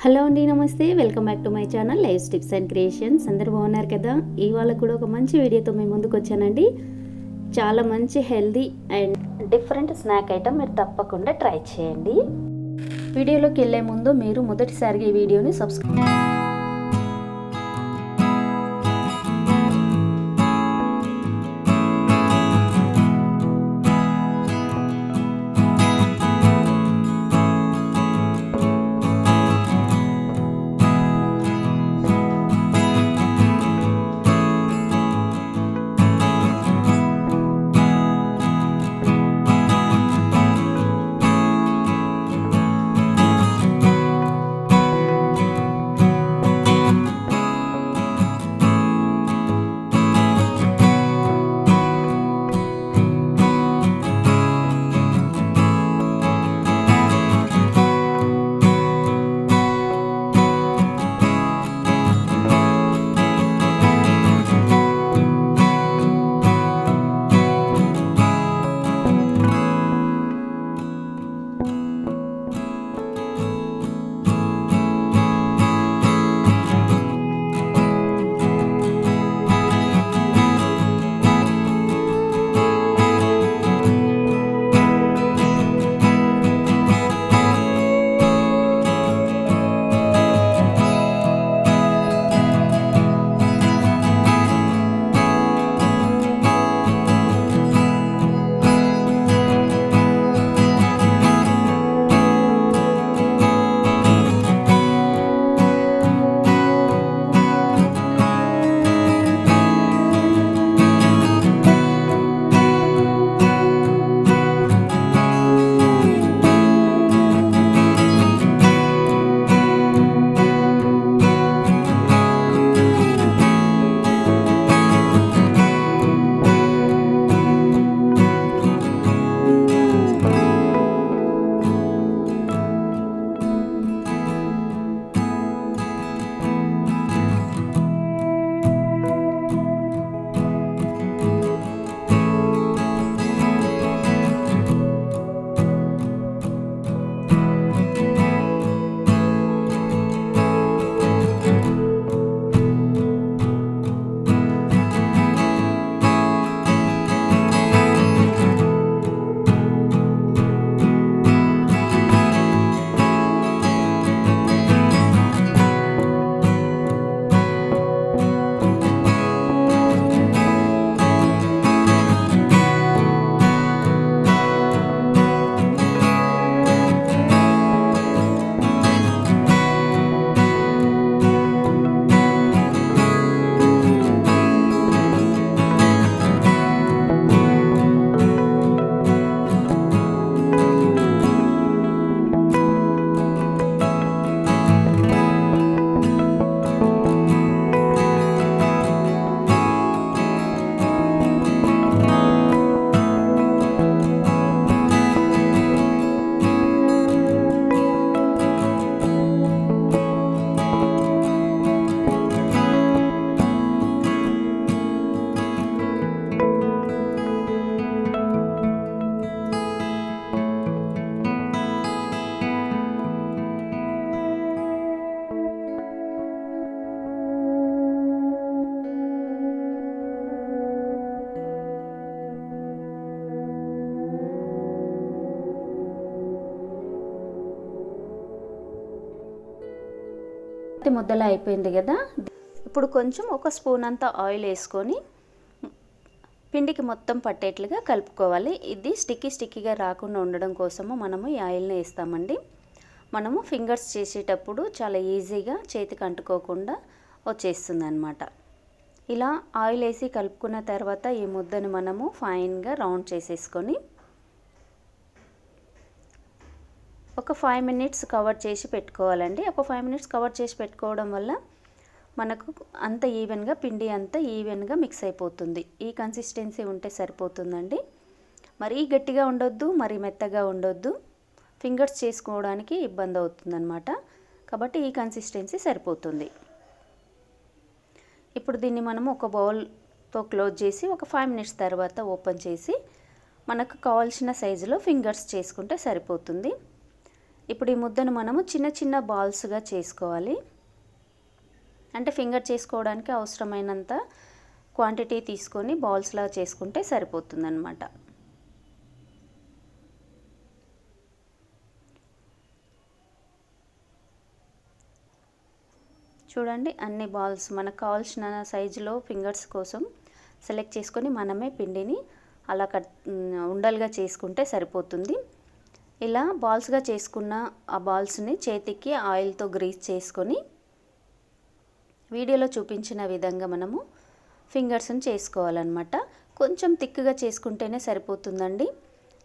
Hello అండి, నమస్తే. Welcome back to my channel live tips and creations. అందరూ బాగున్నారు కదా? ఇవాళ కూడా ఒక మంచి వీడియోతో మేము ముందుకు వచ్చానండి. చాలా మంచి healthy and different snack item మీరు తప్పకుండా ట్రై చేయండి. వీడియోలోకి వెళ్ళే ముందు మీరు మొదటిసారిగా ఈ వీడియోని సబ్స్క్రైబ్ ముద్దలా అయిపోయింది కదా. ఇప్పుడు కొంచెం ఒక స్పూన్ అంతా ఆయిల్ వేసుకొని పిండికి మొత్తం పట్టేట్లుగా కలుపుకోవాలి. ఇది స్టిక్కీగా రాకుండా ఉండడం కోసము మనము ఈ ఆయిల్ని వేస్తామండి. మనము ఫింగర్స్ చేసేటప్పుడు చాలా ఈజీగా చేతికి అంటుకోకుండా వచ్చేస్తుంది అన్నమాట. ఇలా ఆయిల్ వేసి కలుపుకున్న తర్వాత ఈ ముద్దను మనము ఫైన్గా రౌండ్ చేసేసుకొని ఒక 5 మినిట్స్ కవర్ చేసి పెట్టుకోవాలండి. ఒక 5 మినిట్స్ కవర్ చేసి పెట్టుకోవడం వల్ల మనకు అంత ఈవెన్గా పిండి అంతా ఈవెన్గా మిక్స్ అయిపోతుంది. ఈ కన్సిస్టెన్సీ ఉంటే సరిపోతుందండి. మరీ గట్టిగా ఉండొద్దు, మరీ మెత్తగా ఉండొద్దు. ఫింగర్స్ చేసుకోవడానికి ఇబ్బంది అవుతుందన్నమాట. కాబట్టి ఈ కన్సిస్టెన్సీ సరిపోతుంది. ఇప్పుడు దీన్ని మనము ఒక బౌల్తో క్లోజ్ చేసి ఒక 5 మినిట్స్ తర్వాత ఓపెన్ చేసి మనకు కావాల్సిన సైజులో ఫింగర్స్ చేసుకుంటే సరిపోతుంది. ఇప్పుడు ఈ ముద్దను మనము చిన్న చిన్న బాల్స్గా చేసుకోవాలి. అంటే ఫింగర్ చేసుకోవడానికి అవసరమైనంత క్వాంటిటీ తీసుకొని బాల్స్లా చేసుకుంటే సరిపోతుందన్నమాట. చూడండి, అన్ని బాల్స్ మనకు కావాల్సిన సైజులో ఫింగర్స్ కోసం సెలెక్ట్ చేసుకొని మనమే పిండిని అలా ఉండలుగా చేసుకుంటే సరిపోతుంది. ఇలా బాల్స్గా చేసుకున్న ఆ బాల్స్ని చేతికి ఆయిల్తో గ్రీస్ చేసుకొని వీడియోలో చూపించిన విధంగా మనము ఫింగర్స్ని చేసుకోవాలన్నమాట. కొంచెం థిక్గా చేసుకుంటేనే సరిపోతుందండి.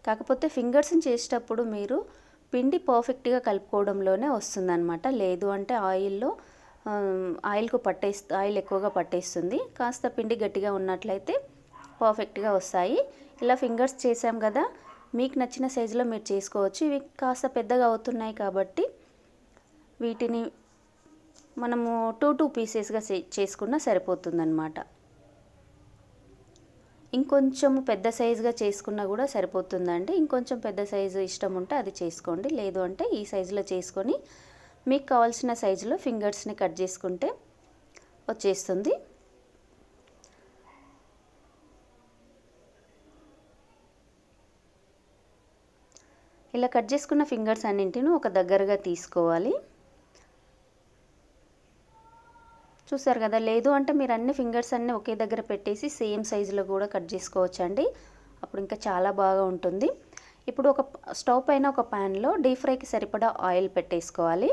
కాకపోతే ఫింగర్స్ని చేసేటప్పుడు మీరు పిండి పర్ఫెక్ట్గా కలుపుకోవడంలోనే వస్తుందన్నమాట. లేదు అంటే ఆయిల్ ఎక్కువగా పట్టేస్తుంది. కాస్త పిండి గట్టిగా ఉన్నట్లయితే పర్ఫెక్ట్గా వస్తాయి. ఇలా ఫింగర్స్ చేసాం కదా, మీకు నచ్చిన సైజులో మీరు చేసుకోవచ్చు. ఇవి కాస్త పెద్దగా అవుతున్నాయి కాబట్టి వీటిని మనము 2 పీసెస్గా చేసుకున్నా సరిపోతుందన్నమాట. ఇంకొంచెం పెద్ద సైజుగా చేసుకున్నా కూడా సరిపోతుందండి. ఇంకొంచెం పెద్ద సైజు ఇష్టం ఉంటే అది చేసుకోండి. లేదు అంటే ఈ సైజులో చేసుకొని మీకు కావాల్సిన సైజులో ఫింగర్స్ని కట్ చేసుకుంటే వచ్చేస్తుంది. ఇలా కట్ చేసుకున్న ఫింగర్స్ అన్నింటిని ఒక దగ్గరగా తీసుకోవాలి. చూసారు కదా. లేదు అంటే మీరు అన్ని ఫింగర్స్ అన్నీ ఒకే దగ్గర పెట్టేసి సేమ్ సైజులో కూడా కట్ చేసుకోవచ్చు అండి. అప్పుడు ఇంకా చాలా బాగా ఉంటుంది. ఇప్పుడు ఒక స్టవ్ పైన ఒక ప్యాన్లో డీప్ ఫ్రైకి సరిపడా ఆయిల్ పెట్టేసుకోవాలి.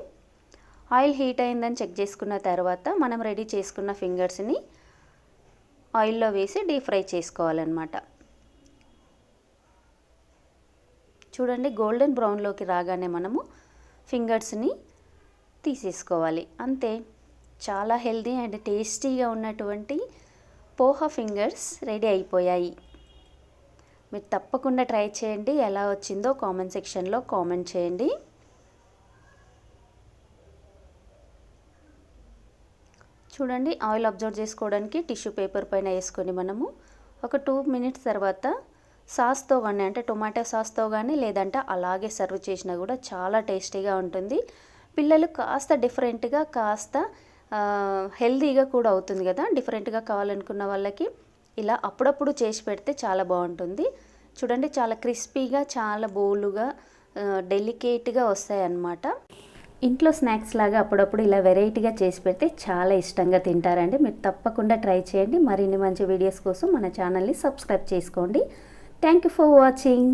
ఆయిల్ హీట్ అయిందని చెక్ చేసుకున్న తర్వాత మనం రెడీ చేసుకున్న ఫింగర్స్ని ఆయిల్లో వేసి డీప్ ఫ్రై చేసుకోవాలన్నమాట. చూడండి, గోల్డెన్ బ్రౌన్లోకి రాగానే మనము ఫింగర్స్ని తీసేసుకోవాలి. అంతే, చాలా హెల్దీ అండ్ టేస్టీగా ఉన్నటువంటి పోహా ఫింగర్స్ రెడీ అయిపోయాయి. మీరు తప్పకుండా ట్రై చేయండి. ఎలా వచ్చిందో కామెంట్ సెక్షన్లో కామెంట్ చేయండి. చూడండి, ఆయిల్ అబ్జర్వ్ చేసుకోవడానికి టిష్యూ పేపర్ పైన వేసుకొని మనము ఒక 2 మినిట్స్ తర్వాత సాస్తో కానీ, అంటే టొమాటో సాస్తో కానీ, లేదంటే అలాగే సర్వ్ చేసినా కూడా చాలా టేస్టీగా ఉంటుంది. పిల్లలు కాస్త డిఫరెంట్గా, కాస్త హెల్దీగా కూడా అవుతుంది కదా. డిఫరెంట్గా కావాలనుకున్న వాళ్ళకి ఇలా అప్పుడప్పుడు చేసి పెడితే చాలా బాగుంటుంది. చూడండి, చాలా క్రిస్పీగా, చాలా బోలుగా, డెలికేట్గా వస్తాయి అన్నమాట. ఇంట్లో స్నాక్స్ లాగా అప్పుడప్పుడు ఇలా వెరైటీగా చేసి పెడితే చాలా ఇష్టంగా తింటారండి. మీరు తప్పకుండా ట్రై చేయండి. మరిన్ని మంచి వీడియోస్ కోసం మన ఛానల్ని సబ్స్క్రైబ్ చేసుకోండి. Thank you for watching.